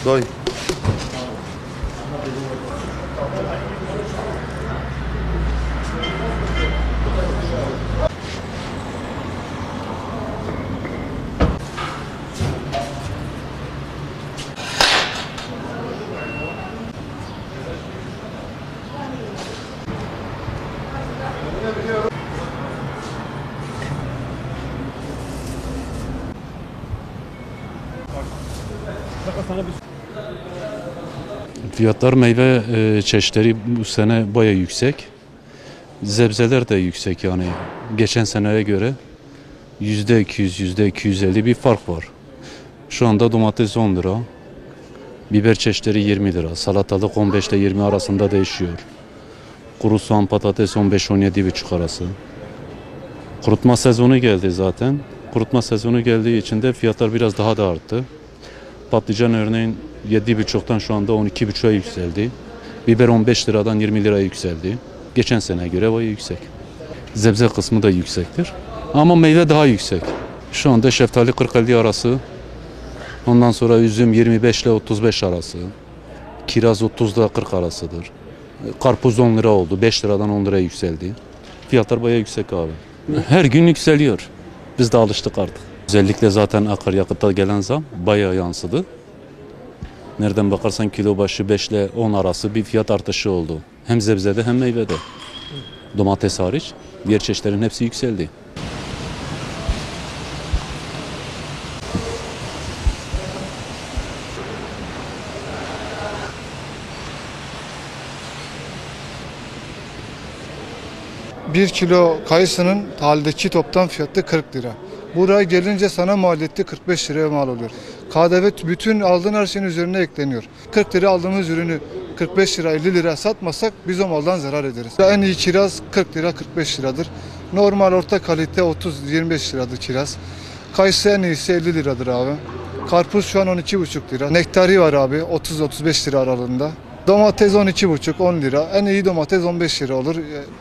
Doy. Fiyatlar meyve çeşitleri bu sene baya yüksek. Sebzeler de yüksek yani. Geçen seneye göre %200, %250 bir fark var. Şu anda domates 10 lira. Biber çeşitleri 20 lira. Salatalık 15 ile 20 arasında değişiyor. Kuru soğan, patates 15-17,5 arası. Kurutma sezonu geldi zaten. Kurutma sezonu geldiği için de fiyatlar biraz daha da arttı. Patlıcan örneğin 7,5'tan şu anda 12,5'a yükseldi. Biber 15 liradan 20 liraya yükseldi. Geçen seneye göre bayağı yüksek. Sebze kısmı da yüksektir. Ama meyve daha yüksek. Şu anda şeftali 40-50 arası. Ondan sonra üzüm 25 ile 35 arası. Kiraz 30 ile 40 arasıdır. Karpuz 10 lira oldu. 5 liradan 10 liraya yükseldi. Fiyatlar bayağı yüksek abi. Her gün yükseliyor. Biz de alıştık artık. Özellikle zaten akaryakıtta gelen zam bayağı yansıdı. Nereden bakarsan kilo başı 5 ile 10 arası bir fiyat artışı oldu. Hem sebzede hem meyvede. Domates hariç diğer çeşitlerin hepsi yükseldi. Bir kilo kayısının haldeki toptan fiyatı 40 lira. Buraya gelince sana maliyeti 45 liraya mal oluyor. KDV bütün aldığın her şeyin üzerine ekleniyor. 40 lira aldığımız ürünü 45 lira 50 lira satmasak biz o maldan zarar ederiz. En iyi kiraz 40 lira 45 liradır. Normal orta kalite 30-25 liradır kiraz. Kayısı en iyisi 50 liradır abi. Karpuz şu an 12,5 lira. Nektari var abi 30-35 lira aralığında. Domates 12,5-10 lira. En iyi domates 15 lira olur.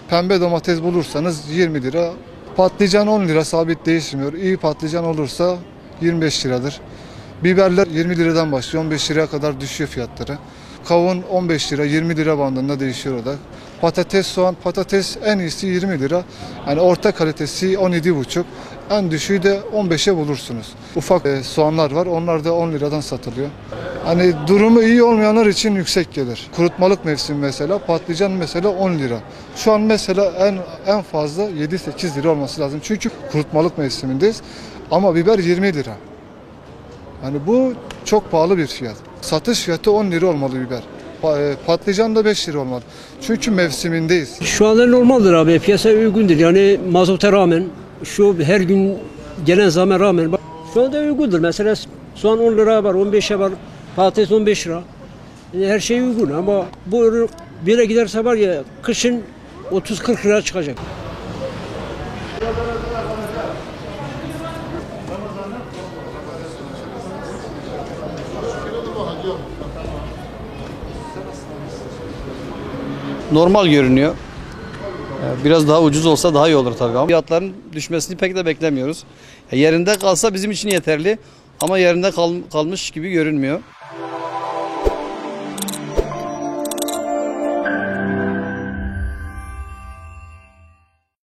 Pembe domates bulursanız 20 lira. Patlıcan 10 lira sabit değişmiyor. İyi patlıcan olursa 25 liradır. Biberler 20 liradan başlıyor. 15 liraya kadar düşüyor fiyatları. Kavun 15 lira 20 lira bandında değişiyor o da. Patates, soğan, patates en iyisi 20 lira. Yani orta kalitesi 17,5. En düşüğü de 15'e bulursunuz. Ufak soğanlar var. Onlar da 10 liradan satılıyor. Hani durumu iyi olmayanlar için yüksek gelir. Kurutmalık mevsim mesela patlıcan mesela 10 lira. Şu an mesela en fazla 7-8 lira olması lazım. Çünkü kurutmalık mevsimindeyiz. Ama biber 20 lira. Hani bu çok pahalı bir fiyat. Satış fiyatı 10 lira olmalı biber. Patlıcan da 5 lira olmalı. Çünkü mevsimindeyiz. Şu anda normaldir abi. Piyasa uygundur. Yani mazota rağmen şu her gün gelen zama rağmen şu anda uygundur. Mesela soğan 10 lira var, 15'e var. Patates 15 lira. Yani her şey uygun ama bu ürün bir yere giderse var ya kışın 30-40 lira çıkacak. Normal görünüyor. Biraz daha ucuz olsa daha iyi olur tabii ama fiyatların düşmesini pek de beklemiyoruz. Yerinde kalsa bizim için yeterli ama yerinde kalmış gibi görünmüyor.